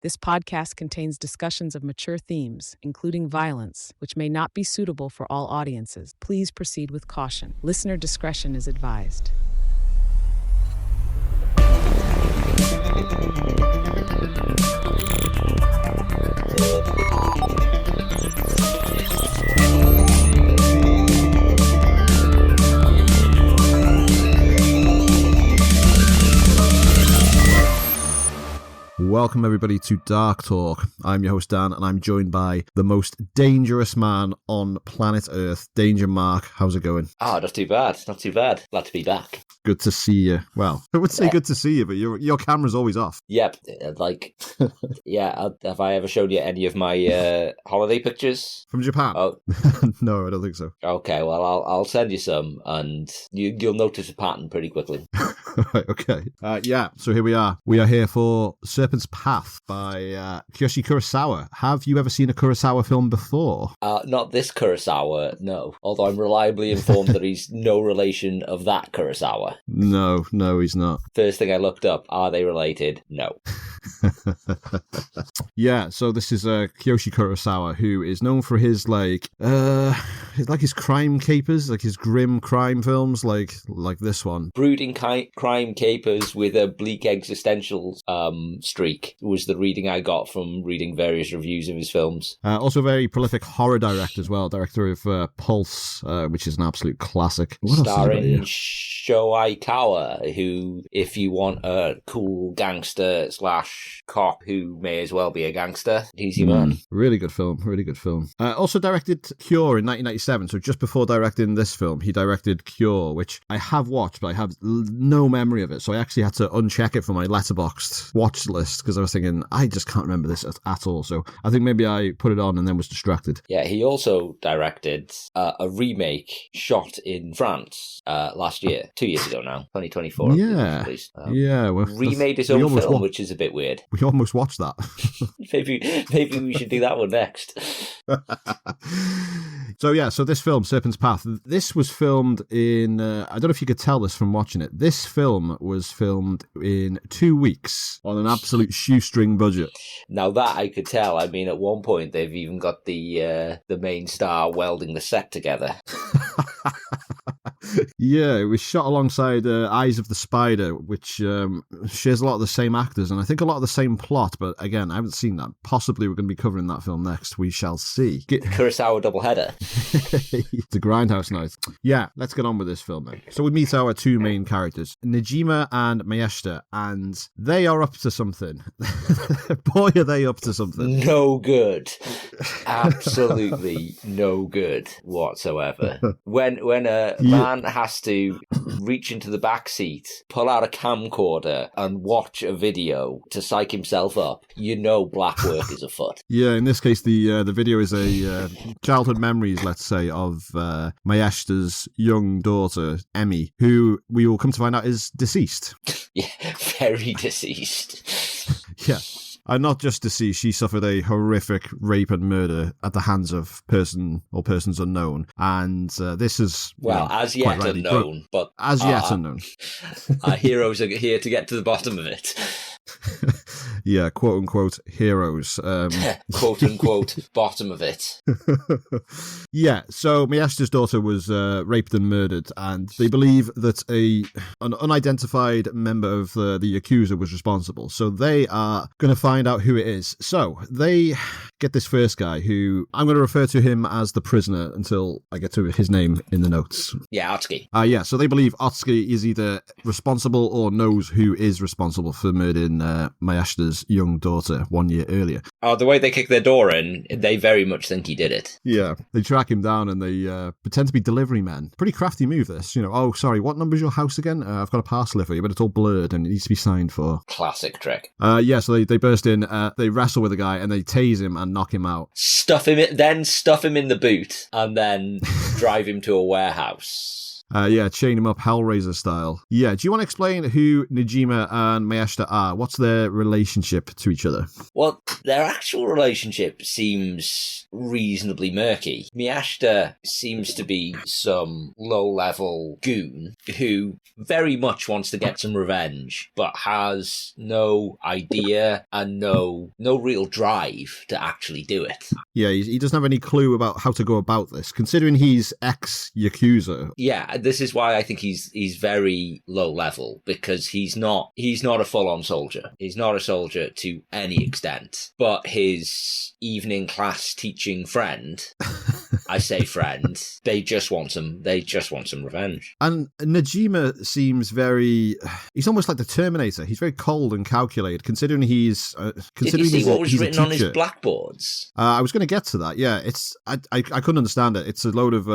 This podcast contains discussions of mature themes, including violence, which may not be suitable for all audiences. Please proceed with caution. Listener discretion is advised. Welcome everybody to Dark Talk. I'm your host Dan, and I'm joined by the most dangerous man on planet Earth, Danger Mark. How's it going? Not too bad. Not too bad. Glad to be back. Good to see you. Well, I would say good to see you, but your camera's always off. Yep. Have I ever showed you any of my holiday pictures From Japan? Oh, no, I don't think so. okay. Well, I'll send you some, and you'll notice a pattern pretty quickly. Right, okay. So here we are. We are here for Serpent's Path by Kiyoshi Kurosawa. Have you ever seen a Kurosawa film before? Not this Kurosawa, no. Although I'm reliably informed that he's no relation of that Kurosawa. No, he's not. First thing I looked up, are they related? No. Yeah, so this is Kiyoshi Kurosawa, who is known for his his crime capers, like his grim crime films, like this one. Brooding crime capers with a bleak existential streak was the reading I got from reading various reviews of his films. Also a very prolific horror director as well, director of Pulse, which is an absolute classic. Starring Shō Aikawa, who, if you want a cool gangster / cop who may as well be a gangster, he's your man. Really good film. Also directed Cure in 1997, so just before directing this film, he directed Cure, which I have watched, but I have no memory of it, so I actually had to uncheck it from my Letterboxd watch list, because I was thinking, I just can't remember this at all, so I think maybe I put it on and then was distracted. Yeah, he also directed a remake shot in France last year, 2 years ago now, 2024. Yeah. Remade his own film, which is a bit weird. We almost watched that. maybe we should do that one next. So this film, Serpent's Path, this was filmed in, I don't know if you could tell this from watching it, this film was filmed in 2 weeks on an absolute shoestring budget. Now that I could tell. I mean, at one point they've even got the main star welding the set together. Yeah, it was shot alongside Eyes of the Spider, which shares a lot of the same actors and I think a lot of the same plot, but again, I haven't seen that. Possibly we're going to be covering that film next. We shall see. Kurosawa doubleheader. It's a grindhouse night. Yeah, let's get on with this film then. So we meet our two main characters, Nejima and Mayashita, and they are up to something. Boy, are they up to something. No good. Absolutely no good whatsoever. When a man has to reach into the back seat, pull out a camcorder and watch a video to psych himself up, you know black work is afoot. Yeah, in this case, the video is a childhood memories, let's say, of Mayashita's young daughter, Emmy, who we will come to find out is deceased. Yeah, very deceased. Yeah. And not just deceased, she suffered a horrific rape and murder at the hands of person or persons unknown. And this is... as yet unknown, but... As yet unknown. Our heroes are here to get to the bottom of it. Yeah, quote-unquote heroes. Quote-unquote bottom of it. Yeah, so Miyashita's daughter was raped and murdered, and they believe that an unidentified member of the Yakuza was responsible. So they are going to find out who it is. So they get this first guy, who I'm going to refer to him as the prisoner until I get to his name in the notes. Yeah, Otsuki. So they believe Otsuki is either responsible or knows who is responsible for murdering Mayashita's young daughter 1 year earlier. Oh, the way they kick their door in, they very much think he did it. Yeah, they track him down and they pretend to be delivery men. Pretty crafty move, this. Oh, sorry, what number's your house again? I've got a parcel for you, but it's all blurred and it needs to be signed for. Classic trick. So they burst in, they wrestle with the guy and they tase him and knock him out. Stuff him in the boot and then drive him to a warehouse. Chain him up Hellraiser style. Yeah, do you want to explain who Najima and Mayashita are? What's their relationship to each other? Well, their actual relationship seems reasonably murky. Miyashita seems to be some low-level goon who very much wants to get some revenge, but has no idea and no real drive to actually do it. Yeah, he doesn't have any clue about how to go about this, considering he's ex-Yakuza. Yeah, this is why I think he's very low-level, because he's not a full-on soldier. He's not a soldier to any extent, but his evening class teaching friend, I say friend, they just want some revenge. And Najima seems he's almost like the Terminator. He's very cold and calculated, considering he's Did you see what was written on his blackboards? I was going to get to that. Yeah, I couldn't understand it. It's a load of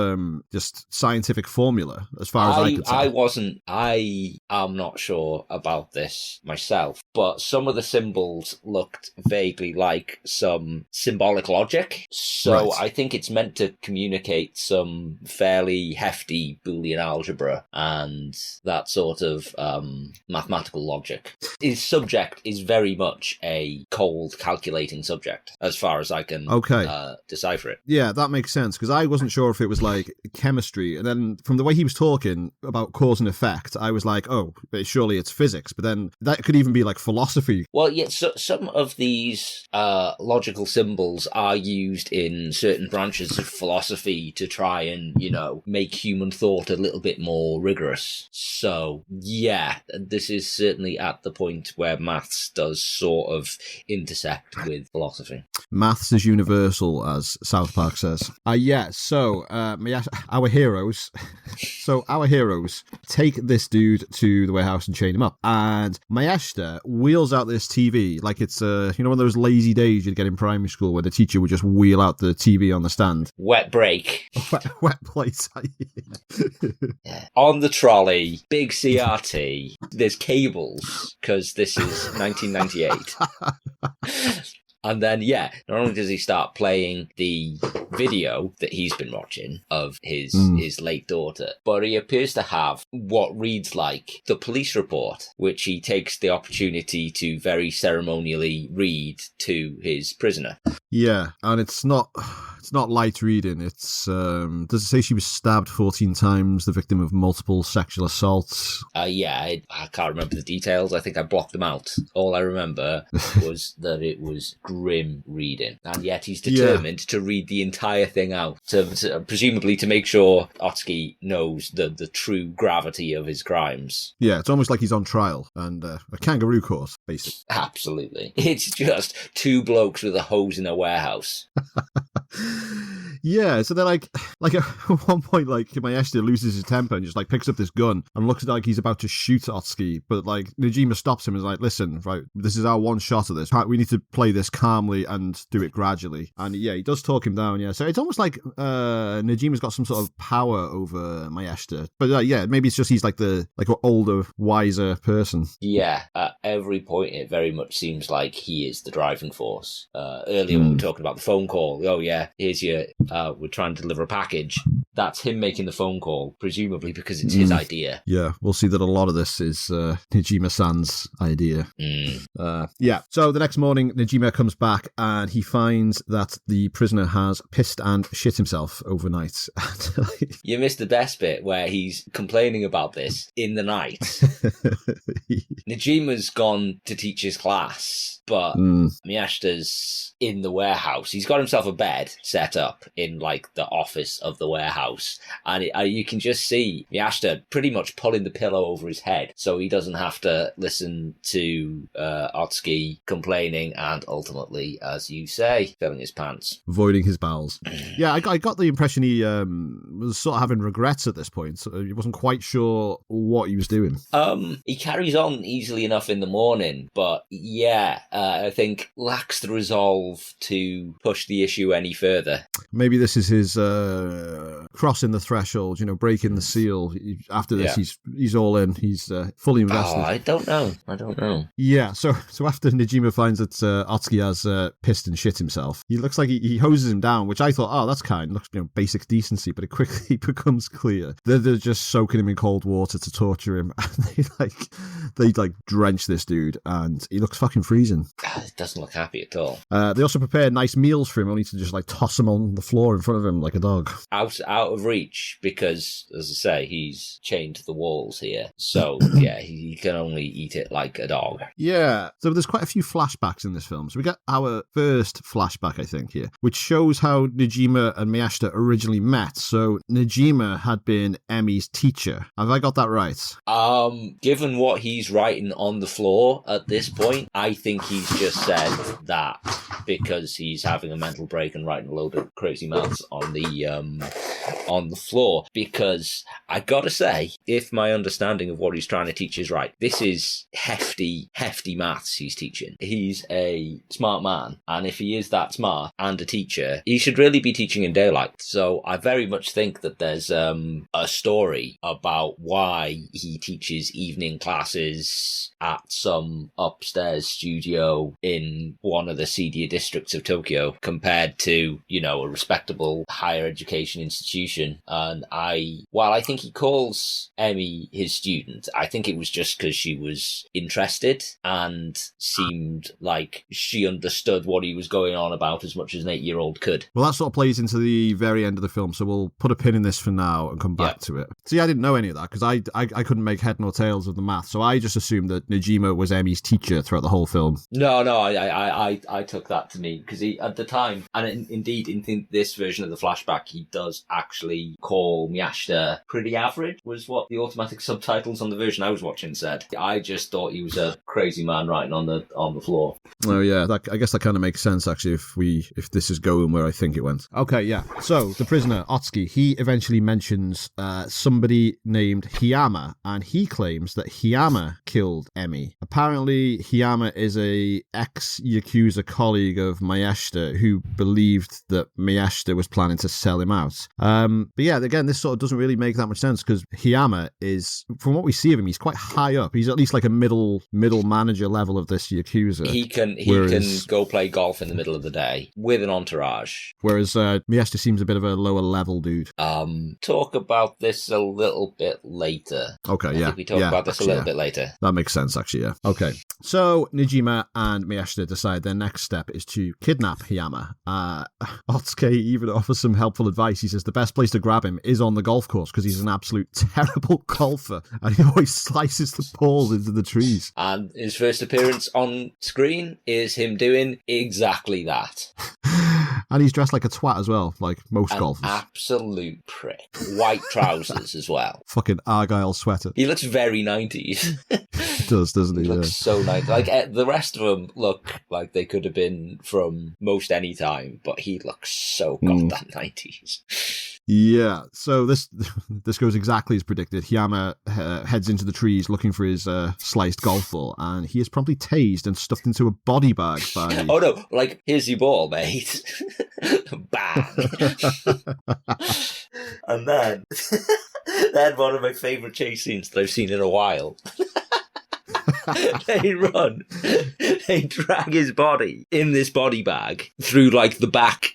just scientific formula, as far as I could tell. I am not sure about this myself, but some of the symbols looked vaguely like some symbolic logic. So right. I think it's meant to communicate some fairly hefty Boolean algebra and that sort of mathematical logic. His subject is very much a cold, calculating subject, as far as I can decipher it. Yeah, that makes sense, because I wasn't sure if it was like chemistry, and then from the way he was talking about cause and effect, I was like, oh, surely it's physics, but then that could even be like philosophy. Well, yeah, so some of these logical symbols are used in certain branches of philosophy to try and, make human thought a little bit more rigorous. So, yeah, this is certainly at the point where maths does sort of intersect with philosophy. Maths is universal, as South Park says. So our heroes take this dude to the warehouse and chain him up. And Mayashita wheels out this TV like it's one of those lazy days you'd get in primary school where the teacher would just wheel out the TV on the stand. Wet break. Wet plate. Yeah. On the trolley, big CRT. There's cables, because this is 1998. And then, not only does he start playing the video that he's been watching of his late daughter, but he appears to have what reads like the police report, which he takes the opportunity to very ceremonially read to his prisoner. Yeah, and it's not light reading. It's does it say she was stabbed 14 times, the victim of multiple sexual assaults? I can't remember the details. I think I blocked them out. All I remember was that it was grim reading, and yet he's determined to read the entire thing out, presumably to make sure Otsuki knows the true gravity of his crimes. Yeah, it's almost like he's on trial and a kangaroo court, basically. Absolutely. It's just two blokes with a hose in a warehouse. Yeah, so they're like at one point, like Mayashita loses his temper and just like picks up this gun and looks like he's about to shoot Otsuki, but like Najima stops him and is like, listen, right, this is our one shot of this. We need to play this calmly and do it gradually. And yeah, he does talk him down. Yeah, so it's almost like Najima's got some sort of power over Mayashita, but maybe it's just he's like an older, wiser person. Yeah, at every point it very much seems like he is the driving force. Earlier when we were talking about the phone call, here's your we're trying to deliver a package. That's him making the phone call, presumably because it's his idea. Yeah, we'll see that a lot of this is Najima-san's idea. So the next morning, Najima comes back and he finds that the prisoner has pissed and shit himself overnight. You missed the best bit where he's complaining about this in the night. Najima's gone to teach his class, but Miyashita's in the warehouse. He's got himself a bed set up in like the office of the warehouse, and you can just see Miyashita pretty much pulling the pillow over his head so he doesn't have to listen to Otsuki complaining and ultimately, as you say, filling his pants, voiding his bowels. Yeah, I got the impression he was sort of having regrets at this point. So he wasn't quite sure what he was doing. He carries on easily enough in the morning, but I think lacks the resolve to push the issue any further. Maybe this is his crossing the threshold, breaking the seal. After this, he's all in. He's fully invested. I don't know. Yeah, so after Najima finds that Otsuki has pissed and shit himself, he looks like he hoses him down, which I thought, oh, that's kind. Looks, basic decency, but it quickly becomes clear they're just soaking him in cold water to torture him, and they drench this dude, and he looks fucking freezing. It doesn't look happy at all. They also prepare nice meals for him, only to just toss him on the floor in front of him like a dog. Out of reach, because, as I say, he's chained to the walls here. So, yeah, he can only eat it like a dog. Yeah. So there's quite a few flashbacks in this film. So we get our first flashback, I think, here, which shows how Najima and Miyashita originally met. So Najima had been Emi's teacher. Have I got that right? Given what he's writing on the floor at this point, I think he's just said that because he's having a mental break and writing a load of crazy maths on the floor. Because I gotta say, if my understanding of what he's trying to teach is right, this is hefty maths he's teaching. He's a smart man, and if he is that smart and a teacher, he should really be teaching in daylight. So I very much think that there's a story about why he teaches evening classes at some upstairs studio in one of the seedier districts of Tokyo compared to, a respectable higher education institution. And while I think he calls Emi his student, I think it was just because she was interested and seemed like she understood what he was going on about as much as an 8-year-old could. Well, that sort of plays into the very end of the film, so we'll put a pin in this for now and come back to it. See, I didn't know any of that because I couldn't make head nor tails of the math, so I just assumed that Najima was Emi's teacher throughout the whole film. No, I took that to mean because he at the time, and indeed in this version of the flashback, he does actually call Miyashita pretty average, was what the automatic subtitles on the version I was watching said. I just thought he was a crazy man writing on the floor. Oh yeah, I guess that kind of makes sense actually if this is going where I think it went. Okay, yeah. So the prisoner Otsuki, he eventually mentions somebody named Hiyama, and he claims that Hiyama killed Emi. Apparently, Hiyama is a ex-Yakuza colleague of Miyashita who believed that Miyashita was planning to sell him out. But yeah, again, this sort of doesn't really make that much sense because Hiyama is, from what we see of him, he's quite high up. He's at least like a middle manager level of this Yakuza. He can go play golf in the middle of the day with an entourage. Whereas Miyashita seems a bit of a lower level dude. Talk about this a little bit later. Okay, I think we talk about this a little bit later. That makes sense, actually, yeah. Okay. So Najima and Miyashita decide their next step is to kidnap Hiyama. Otsuki even offers some helpful advice. He says the best place to grab him is on the golf course because he's an absolute terrible golfer and he always slices the balls into the trees. And his first appearance on screen is him doing exactly that. And he's dressed like a twat as well, like most golfers. Absolute prick. White trousers as well. Fucking Argyle sweater. He looks very 90s. He does, doesn't he? He looks so 90s. Like, the rest of them look like they could have been from most any time, but he looks so goddamn 90s. Yeah, so this goes exactly as predicted. Hiyama heads into the trees looking for his sliced golf ball, and he is promptly tased and stuffed into a body bag by... Oh no, like, here's your ball, mate. Bang. And then one of my favourite chase scenes that I've seen in a while. They drag his body in this body bag through like the back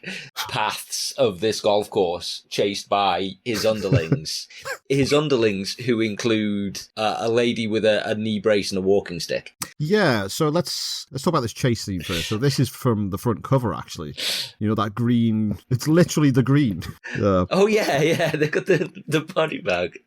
paths of this golf course, chased by his underlings. His underlings, who include a lady with a knee brace and a walking stick. Yeah, so let's talk about this chase scene first. So this is from the front cover, actually. You know, that green, it's literally the green. Oh yeah, they got the body bag.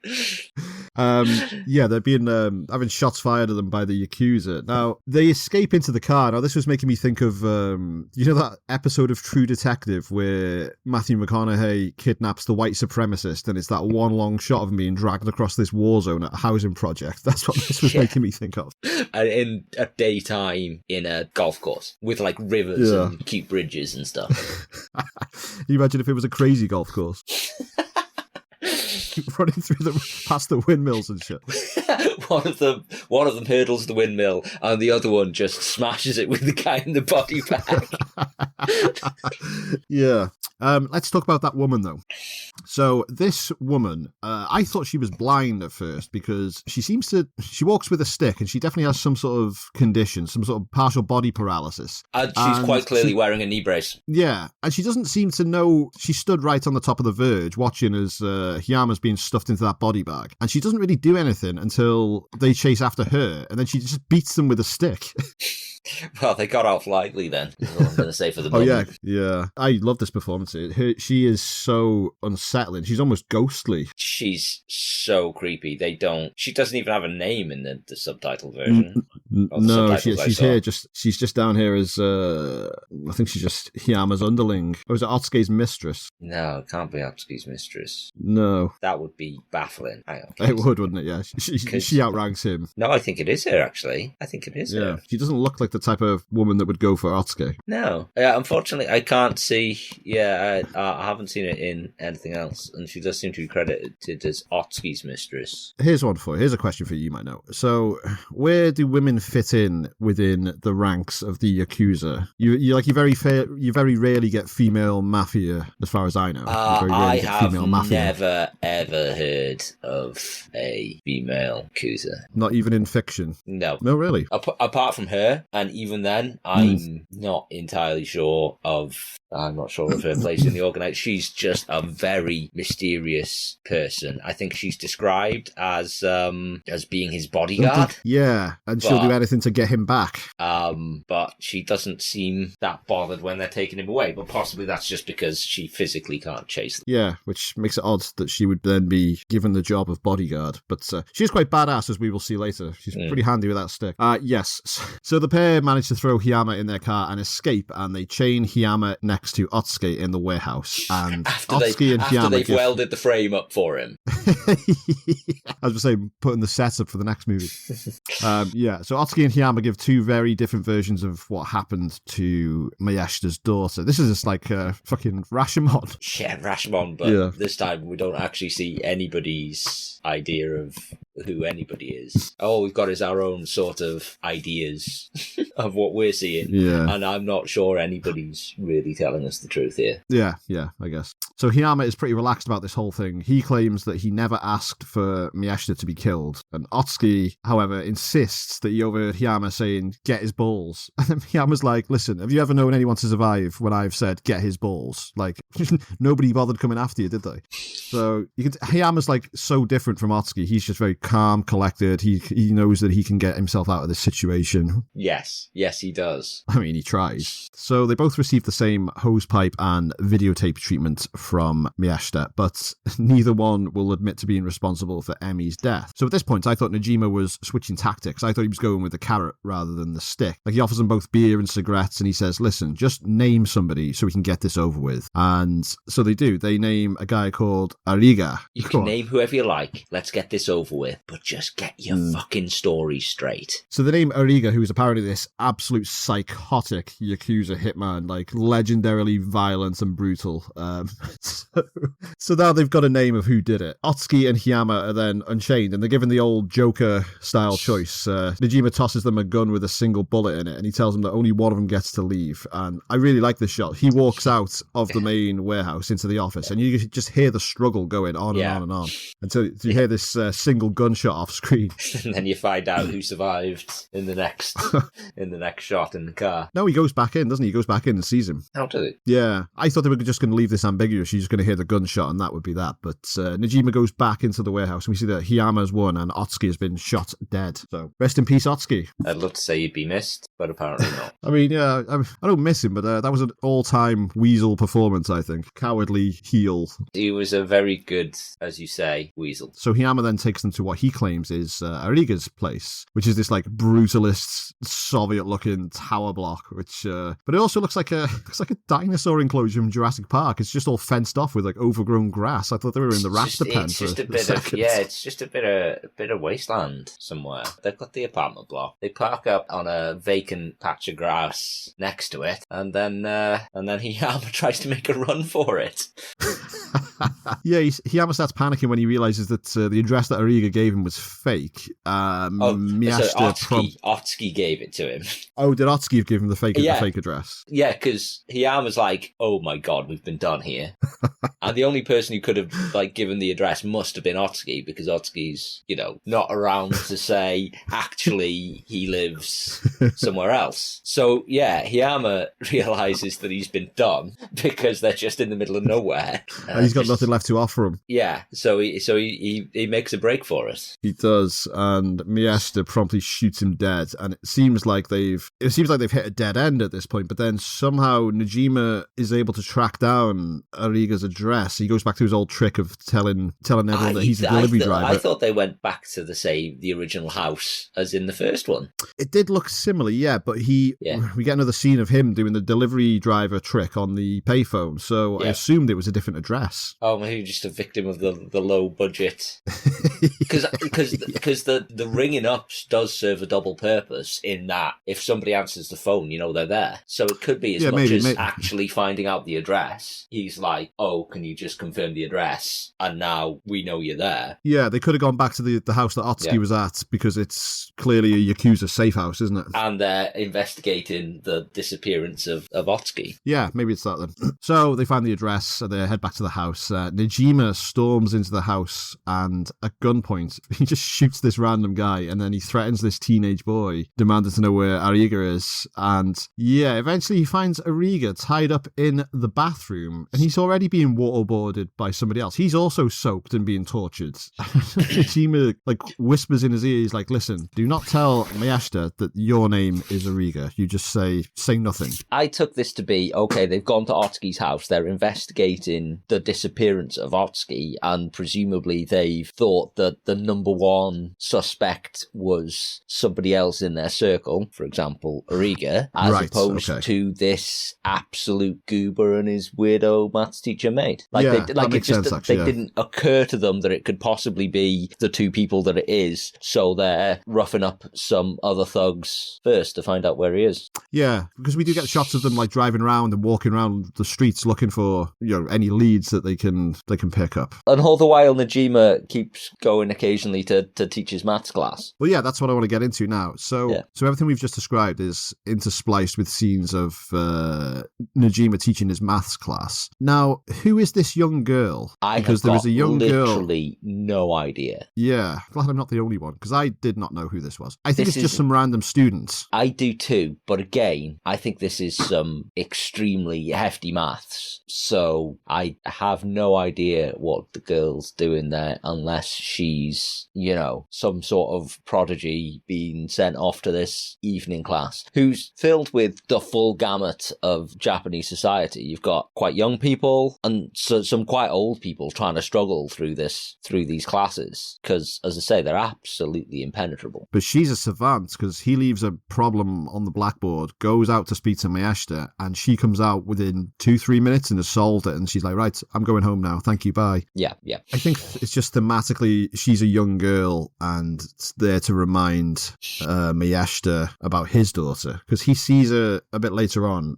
Yeah, they're being having shots fired at them by the Yakuza. Now, they escape into the car. Now, this was making me think of, you know that episode of True Detective where Matthew McConaughey kidnaps the white supremacist and it's that one long shot of him being dragged across this war zone at a housing project. That's what this was making me think of. In a daytime in a golf course with like rivers and cute bridges and stuff. Can you imagine if it was a crazy golf course? Running through past the windmills and shit. One of them hurdles the windmill, and the other one just smashes it with the guy in the body bag. Yeah. Let's talk about that woman, though. So this woman, I thought she was blind at first because she walks with a stick and she definitely has some sort of condition, some sort of partial body paralysis. She's quite clearly wearing a knee brace. Yeah, and she doesn't seem to know. She stood right on the top of the verge watching as Hiyama's being stuffed into that body bag. And she doesn't really do anything until they chase after her, and then she just beats them with a stick. Well, they got off lightly then, is all I'm going to say for the moment. Oh, yeah. I love this performance. She is so unsettling. She's almost ghostly. She's so creepy. She doesn't even have a name in the subtitle version. No, she's here. She's just down here as, I think she's just Hiyama's underling. Or is it Otsuke's mistress? No, it can't be Otsuke's mistress. No. That would be baffling. It would, wouldn't it? Yeah. She outranks him. No, I think it is her, actually. I think it is her. She doesn't look like the type of woman that would go for Otsuke. No. Unfortunately, I can't see. I haven't seen it in anything else, and she does seem to be credited as Otsuke's mistress. Here's a question for you might know. So, where do women fit in within the ranks of the Yakuza? You very rarely get female mafia, as far as I know. I have never ever heard of a female Yakuza. Not even in fiction. No. No, really. Apart from her, and even then, I'm not entirely sure of. I'm not sure of her place in the organization. She's just a very mysterious person. I think she's described as being his bodyguard. Yeah, and she'll do anything to get him back. But she doesn't seem that bothered when they're taking him away. But possibly that's just because she physically can't chase them. Yeah, which makes it odd that she would then be given the job of bodyguard. But she's quite badass, as we will see later. She's pretty handy with that stick. Yes. So the pair manage to throw Hiyama in their car and escape, and they chain Hiyama next to Otsuke in the warehouse. And after they've welded the frame up for him. I was saying, putting the setup for the next movie. So Otsuke and Hiyama give two very different versions of what happened to Miyashita's daughter. This is just like fucking Rashomon. Yeah, Rashomon, but this time we don't actually see anybody's idea of who anybody is. All we've got is our own sort of ideas of what we're seeing. Yeah. And I'm not sure anybody's really telling us the truth here. Yeah, I guess. So Hiyama is pretty relaxed about this whole thing. He claims that he never asked for Miyashita to be killed. And Otsuki, however, insists that he overheard Hiyama saying, "Get his balls." And then Hiyama's like, "Listen, have you ever known anyone to survive when I've said, get his balls?" Like, nobody bothered coming after you, did they? So Hiyama's like so different from Otsuki. He's just very calm, collected. He knows that he can get himself out of this situation. Yes, he does. I mean, he tries. So they both receive the same hosepipe and videotape treatment from Miyashita, but neither one will admit to being responsible for Emi's death. So at this point, I thought Najima was switching tactics. I thought he was going with the carrot rather than the stick. Like, he offers them both beer and cigarettes, and he says, "Listen, just name somebody so we can get this over with." And so they do. They name a guy called Ariga. You can name whoever you like. Let's get this over with, but just get your fucking story straight. So they name Ariga, who is apparently this absolute psychotic Yakuza hitman, like legendarily violent and brutal. So now they've got a name of who did it. Otsuki and Hiyama are then unchained, and they're given the old Joker-style choice. Najima tosses them a gun with a single bullet in it, and he tells them that only one of them gets to leave. And I really like this shot. He walks out of the main warehouse into the office, and you just hear the struggle going on and on and on until you hear this single gunshot off screen. And then you find out who survived in the next shot in the car. No, he goes back in, doesn't he? He goes back in and sees him. How does it? Yeah. I thought they were just going to leave this ambiguous. You're just going to hear the gunshot and that would be that. But Najima goes back into the warehouse and we see that Hiyama's won and Otsuki has been shot dead. So rest in peace, Otsuki. I'd love to say you'd be missed, but apparently not. I mean, yeah, I don't miss him, but that was an all-time weasel performance, I think. Cowardly heel. He was a very good, as you say, weasel. So Hiyama then takes them to what he claims is Ariga's place, which is this like brutalist Soviet-looking tower block, which but it also looks like a dinosaur enclosure from Jurassic Park. It's just all fenced off with like overgrown grass. I thought they were in the raptor pen. It's just a bit of wasteland somewhere. They've got the apartment block. They park up on a vacant patch of grass next to it, and then Hiyama tries to make a run for it. Yeah, Hiyama starts panicking when he realizes that the address that Ariga gave him was fake. Miyashita Otsuki gave it to him. Oh, did Otsuki give him the fake address? Yeah, because Hiyama's like, oh my god, we've been done here. And the only person who could have given the address must have been Otsuki, because Otsuki's, not around to say, actually, he lives somewhere else. So, yeah, Hiyama realizes that he's been done because they're just in the middle of nowhere. And he's got nothing left to offer him. Yeah, so he makes a break for it. He does, and Miyashita promptly shoots him dead, and it seems like they've hit a dead end at this point, but then somehow Najima is able to track down Ariga's address. He goes back to his old trick of telling everyone that he's the delivery driver. I thought they went back to the original house as in the first one. It did look similar, yeah, but we get another scene of him doing the delivery driver trick on the payphone, so I assumed it was a different address. Oh, maybe just a victim of the low budget. Because the ringing up does serve a double purpose in that if somebody answers the phone, they're there. So it could be as much as actually finding out the address. He's like, oh, can you just confirm the address? And now we know you're there. Yeah, they could have gone back to the house that Otsuki was at, because it's clearly a Yakuza safe house, isn't it? And they're investigating the disappearance of Otsuki. Yeah, maybe it's that then. So they find the address and they head back to the house. Najima storms into the house and at gunpoint, he just shoots this random guy, and then he threatens this teenage boy, demanding to know where Ariga is. And yeah, eventually he finds Ariga tied up in the bathroom, and he's already being waterboarded by somebody else. He's also soaked and being tortured. Najima whispers in his ear, he's like, listen, do not tell Miyashita that your name is Ariga. You just say nothing. I took this to be, okay, they've gone to Otsuki's house, they're investigating the disappearance of Otsuki, and presumably they've thought that the number one suspect was somebody else in their circle, for example, Ariga, as opposed to this absolute goober and his weirdo maths teacher mate. It didn't occur to them that it could possibly be the two people that it is, so they're roughing up some other thugs first to find out where he is. Yeah, because we do get shots of them driving around and walking around the streets looking for any leads that they can pick up. And all the while Najima keeps going occasionally to teach his maths class. Well, yeah, that's what I want to get into now. So everything we've just described is interspliced with scenes of Najima teaching his maths class. Now, who is this young girl? Because there was a young girl. Literally no idea. Yeah, glad I'm not the only one, because I did not know who this was. I think it's just some random students. I do too, but again, I think this is some extremely hefty maths. So I have no idea what the girl's doing there unless she's, some sort of prodigy being sent off to this evening class who's filled with the full gamut of Japanese society. You've got quite young people and some quite old people trying to struggle through these classes because, as I say, they're absolutely impenetrable. But she's a savant because he leaves a problem on the blackboard, goes out to speak to Miyashita, and she comes out within 2-3 minutes and has solved it, and she's like, right, I'm going home now, thank you, bye. Yeah. I think it's just thematically she's a young girl and it's there to remind Miyashita about his daughter, because he sees her a bit later on.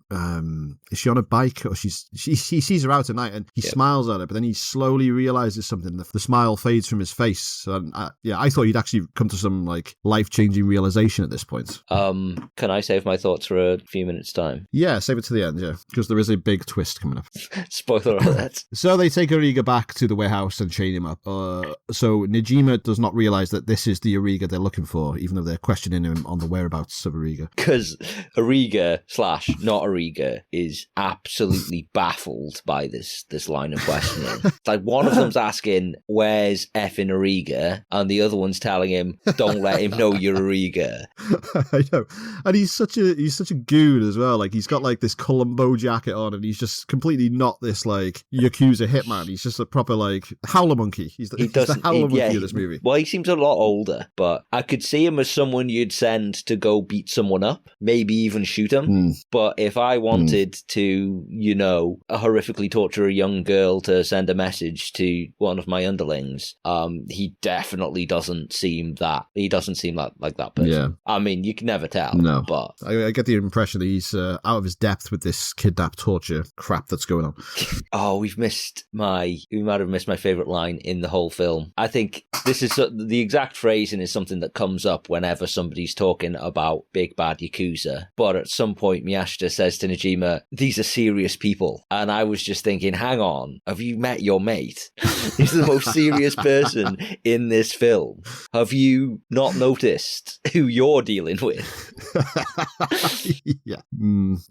Is she on a bike, or he sees her out at night and he smiles at her, but then he slowly realizes something. The smile fades from his face, and I thought he'd actually come to some life-changing realization at this point. Can I save my thoughts for a few minutes time? Yeah, save it to the end, because there is a big twist coming up. Spoiler alert. So they take Ariga back to the warehouse and chain him up. So Najima does not realize that this is the Ariga they're looking for, even though they're questioning him on the whereabouts of Ariga. Because Ariga / not Ariga is absolutely baffled by this line of questioning. It's one of them's asking, where's effing Ariga? And the other one's telling him, don't let him know you're Ariga. I know. And he's such a goon as well. He's got this Columbo jacket on, and he's just completely not this Yakuza hitman. He's just a proper howler monkey. He's the howler monkey of this movie. Well, he seems a lot older, but I could see him as someone you'd send to go beat someone up, maybe even shoot him. But if I wanted to, horrifically torture a young girl to send a message to one of my underlings, he definitely doesn't seem that. He doesn't seem like that person. Yeah. I mean, you can never tell. No. But I get the impression that he's out of his depth with this kidnap torture crap that's going on. Oh, we've missed have missed my favorite line in the whole film. I think this is the exact phrasing is something that comes up whenever somebody's talking about big bad Yakuza. But at some point, Miyashita says to Najima, "These are serious people." And I was just thinking, hang on, have you met your mate? He's the most serious person in this film. Have you not noticed who you're dealing with? Yeah.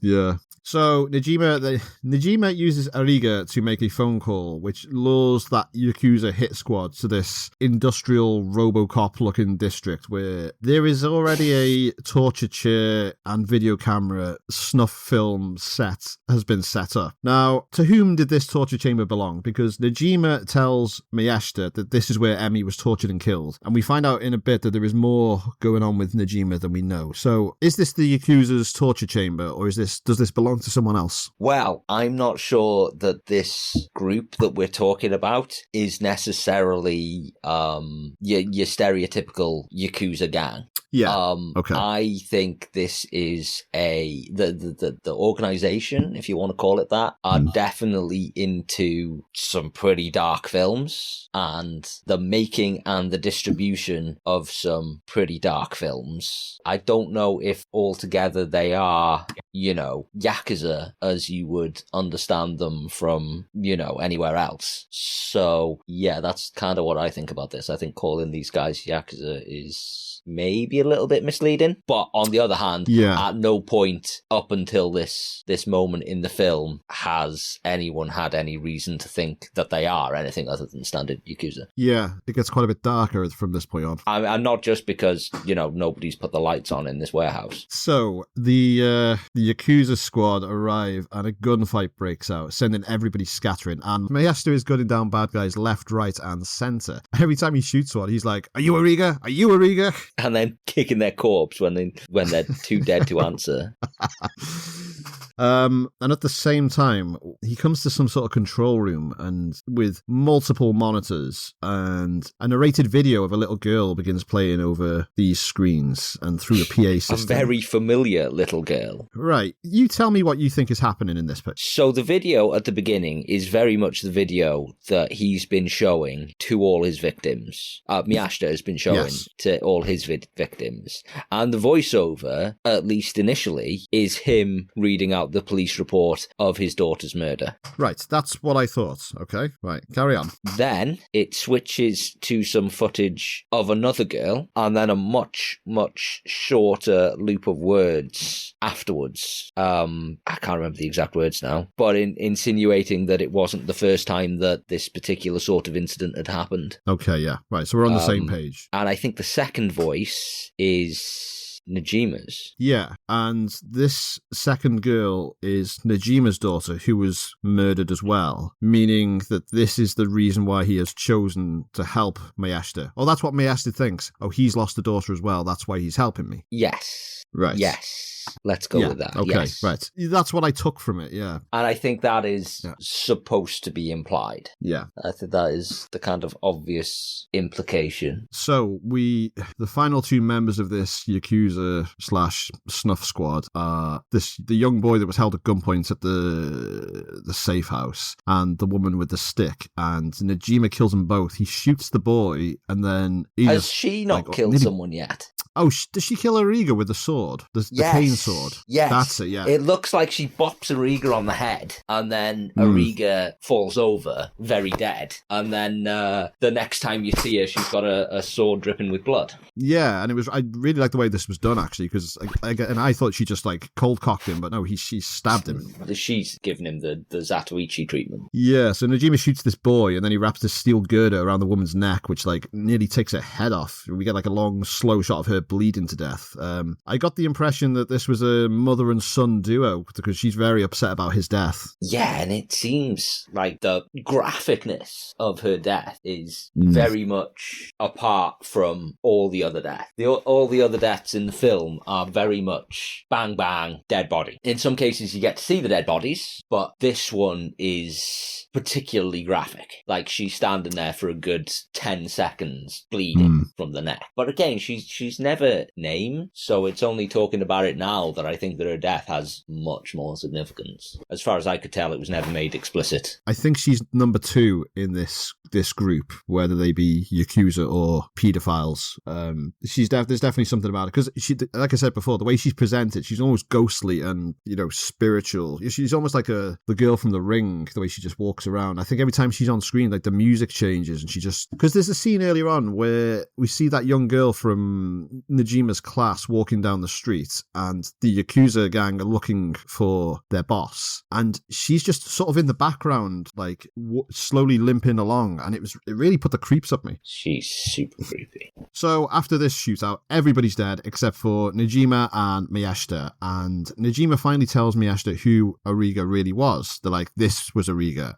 Yeah. So Najima uses Ariga to make a phone call, which lures that Yakuza hit squad to this industrial RoboCop-looking district where there is already a torture chair and video camera snuff film set has been set up. Now, to whom did this torture chamber belong? Because Najima tells Miyashita that this is where Emi was tortured and killed, and we find out in a bit that there is more going on with Najima than we know. So, is this the Yakuza's torture chamber, or does this belong to someone else? Well, I'm not sure that this group that we're talking about is necessarily your stereotypical Yakuza gang. Yeah. Okay. I think this is the organization, if you want to call it that, are definitely into some pretty dark films and the making and the distribution of some pretty dark films. I don't know if altogether they are, Yakuza as you would understand them from, anywhere else. So, yeah, that's kind of what I think about this. I think calling these guys Yakuza is maybe a little bit misleading, but on the other hand, at no point up until this moment in the film has anyone had any reason to think that they are anything other than standard Yakuza. Yeah, it gets quite a bit darker from this point on. And not just because, nobody's put the lights on in this warehouse. So, the Yakuza squad arrive and a gunfight breaks out, sending everybody scattering, and Miyashita is gunning down bad guys left, right, and centre. Every time he shoots one, he's like, "Are you Ariga? Are you Ariga?" And then kicking their corpse when they're too dead to answer. And at the same time, he comes to some sort of control room and with multiple monitors, and a narrated video of a little girl begins playing over these screens and through the PA system. A very familiar little girl. Right. You tell me what you think is happening in this picture. So the video at the beginning is very much the video that he's been showing to all his victims. Miyashita has been showing to all his victims. And the voiceover, at least initially, is him reading out the police report of his daughter's murder. Right, that's what I thought. Okay, right, carry on. Then it switches to some footage of another girl, and then a much, much shorter loop of words afterwards. I can't remember the exact words now, but insinuating that it wasn't the first time that this particular sort of incident had happened. Okay, yeah, right, so we're on the same page. And I think the second voice is Najima's. Yeah, and this second girl is Najima's daughter, who was murdered as well, meaning that this is the reason why he has chosen to help Miyashita. Oh, that's what Miyashita thinks. Oh, he's lost a daughter as well. That's why he's helping me. Yes. Right. Yes. Let's go with that. Okay, yes. Right. That's what I took from it, yeah. And I think that is supposed to be implied. Yeah. I think that is the kind of obvious implication. So the final two members of this Yakuza/snuff squad are the young boy that was held at gunpoint at the safe house and the woman with the stick, and Najima kills them both. He shoots the boy and then... Has she not killed someone yet? Oh, does she kill Ariga with the sword? The cane sword? Yes. That's it, yeah. It looks like she bops Ariga on the head, and then Ariga falls over, very dead. And then the next time you see her, she's got a sword dripping with blood. Yeah, and I really like the way this was done, actually, because I thought she just, cold-cocked him, but no, she stabbed him. She's given him the Zatoichi treatment. Yeah, so Najima shoots this boy, and then he wraps this steel girder around the woman's neck, which, nearly takes her head off. We get, a long, slow shot of her bleeding to death. I got the impression that this was a mother and son duo because she's very upset about his death. Yeah, and it seems like the graphicness of her death is very much apart from all the other deaths. All the other deaths in the film are very much bang bang, dead body. In some cases you get to see the dead bodies, but this one is particularly graphic. She's standing there for a good 10 seconds bleeding from the neck. But again, she's never never named, so it's only talking about it now that I think that her death has much more significance. As far as I could tell, it was never made explicit. I think she's number 2 in this group, whether they be Yakuza or pedophiles. There's definitely something about it, because she, like I said before, the way she's presented, she's almost ghostly and, spiritual. She's almost like the girl from The Ring, the way she just walks around. I think every time she's on screen, like the music changes, and she just, because there's a scene earlier on where we see that young girl from Nejima's class walking down the street, and the Yakuza gang are looking for their boss, and she's just sort of in the background, like slowly limping along, and it really put the creeps up me. She's super creepy. So after this shootout, everybody's dead except for Nejima and Miyashita, and Nejima finally tells Miyashita who Ariga really was. They're like, this was Ariga.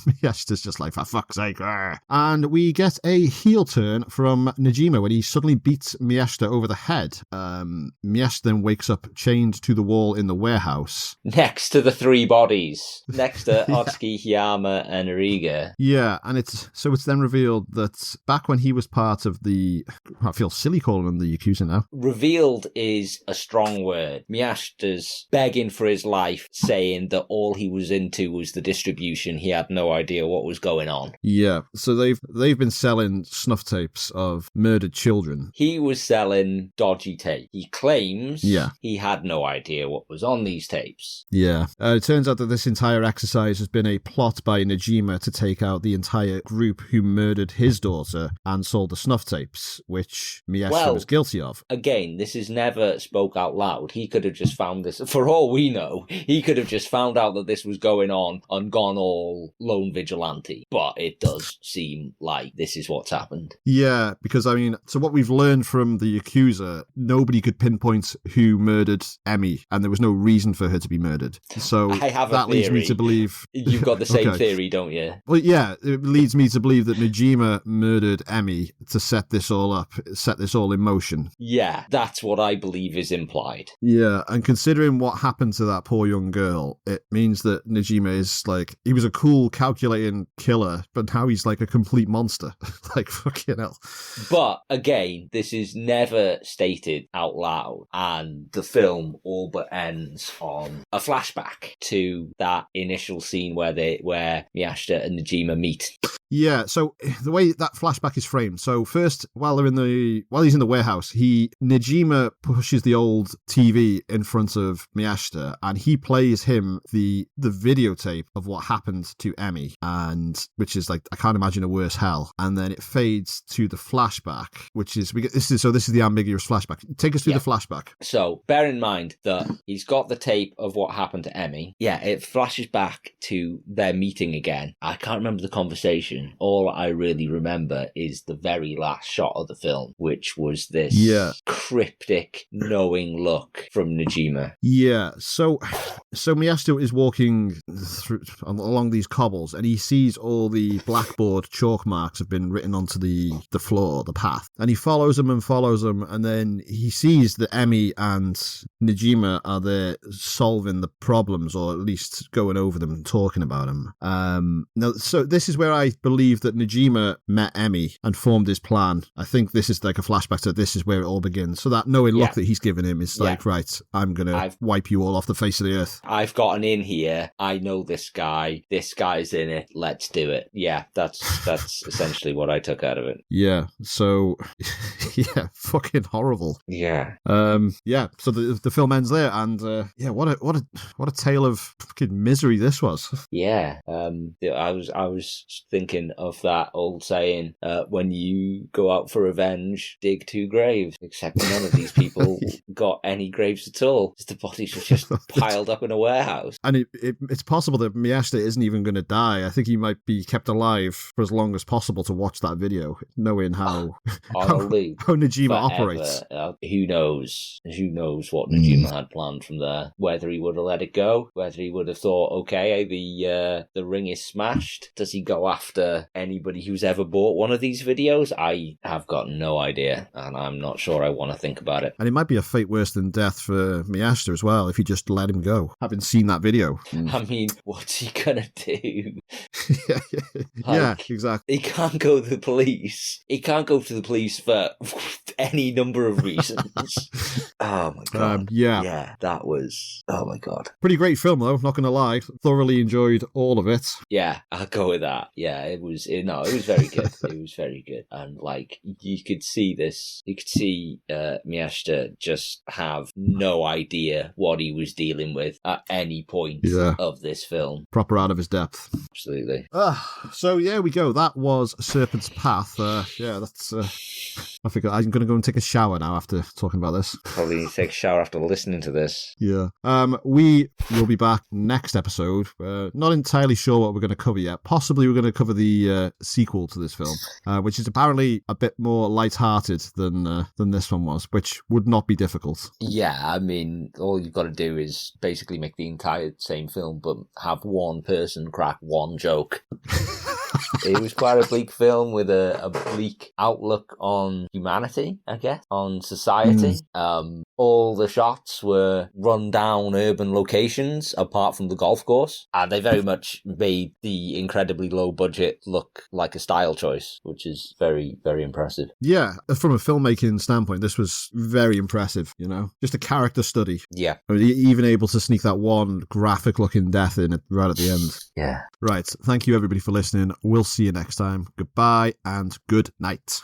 Miyashita's just like, for fuck's sake. Argh. And we get a heel turn from Nejima when he suddenly beats Miyashita over the head. Miyashita then wakes up chained to the wall in the warehouse. Next to the 3 bodies. Next to Otsuki, Hiyama, and Ariga. Yeah, and it's then revealed that back when he was part of the, I feel silly calling him the Yakuza now. Revealed is a strong word. Miyashita's begging for his life, saying that all he was into was the distribution. He had no idea what was going on. Yeah, so they've been selling snuff tapes of murdered children. He was selling dodgy tape. He claims he had no idea what was on these tapes. Yeah. It turns out that this entire exercise has been a plot by Nejima to take out the entire group who murdered his daughter and sold the snuff tapes, which Miyashita was guilty of. Again, this is never spoke out loud. He could have just found this, for all we know, he could have just found out that this was going on and gone all lone vigilante. But it does seem like this is what's happened. Yeah, because so what we've learned from the Yakuza, nobody could pinpoint who murdered Emmy, and there was no reason for her to be murdered. So I have that leads me to believe... You've got the same theory, don't you? Well, yeah, it leads me to believe that Nejima murdered Emmy to set this all up, set this all in motion. Yeah, that's what I believe is implied. Yeah, and considering what happened to that poor young girl, it means that Nejima is like, he was a cool, calculating killer, but now he's like a complete monster. Like, fucking hell. But again, this is never stated out loud, and the film all but ends on a flashback to that initial scene where Miyashita and Nejima meet. Yeah, so the way that flashback is framed, so first, while he's in the warehouse, Nejima pushes the old TV in front of Miyashita, and he plays him the videotape of what happened to Emmy, and which is like, I can't imagine a worse hell. And then it fades to the flashback, which is this is the ambiguous flashback. Take us through the flashback. So bear in mind that he's got the tape of what happened to Emmy. Yeah, it flashes back to their meeting again. I can't remember the conversation. All I really remember is the very last shot of the film, which was this cryptic, knowing look from Nejima. Yeah, so Miyashita is walking along these cobbles, and he sees all the blackboard chalk marks have been written onto the floor, the path, and he follows them, and then he sees that Emmy and Nejima are there solving the problems, or at least going over them and talking about them. Now, so this is where I believe that Nejima met Emmy and formed his plan. I think this is like a flashback to this is where it all begins. So that knowing look that he's given him is like, right, I'm going to wipe you all off the face of the earth. I've got an in here. I know this guy. This guy's in it. Let's do it. Yeah, that's essentially what I took out of it. Yeah, so, yeah, fucking horrible. Yeah. So the film ends there, and what a tale of fucking misery this was. Yeah. I was thinking of that old saying, when you go out for revenge, dig 2 graves. Except none of these people got any graves at all. The bodies were just piled up in a warehouse. And it's possible that Miyashita isn't even going to die. I think he might be kept alive for as long as possible to watch that video, knowing how Nejima operates. Who knows? Who knows what Nejima had planned from there? Whether he would have let it go, whether he would have thought, okay, the ring is smashed. Does he go after anybody who's ever bought one of these videos? I have got no idea, and I'm not sure I want to think about it. And it might be a fate worse than death for Miyashita as well, if you just let him go, having seen that video. I mean, what's he gonna do? Yeah, exactly. He can't go to the police. He can't go to the police for any number of reasons. Oh my god. Yeah, that was, oh my god. Pretty great film though, not gonna lie. Thoroughly enjoyed all of it. Yeah, I'll go with that. Yeah, it was very good. It was very good. And like, you could see Miyashita just have no idea what he was dealing with at any point of this film. Proper out of his depth. Absolutely. So yeah, we go. That was Serpent's Path. That's I think I'm going to go and take a shower now after talking about this. Probably need to take a shower after listening to this. Yeah. We will be back next episode. Not entirely sure what we're going to cover yet. Possibly we're going to cover the sequel to this film, which is apparently a bit more light-hearted than this one was, which would not be difficult. Yeah, I mean, all you've got to do is basically make the entire same film, but have one person crack one joke. It was quite a bleak film with a bleak outlook on humanity, I guess, on society. All the shots were run-down urban locations, apart from the golf course. And they very much made the incredibly low budget look like a style choice, which is very, very impressive. Yeah, from a filmmaking standpoint, this was very impressive, you know? Just a character study. Yeah. I mean, even able to sneak that one graphic-looking death in it right at the end. Yeah. Right, thank you everybody for listening. We'll see you next time. Goodbye and good night.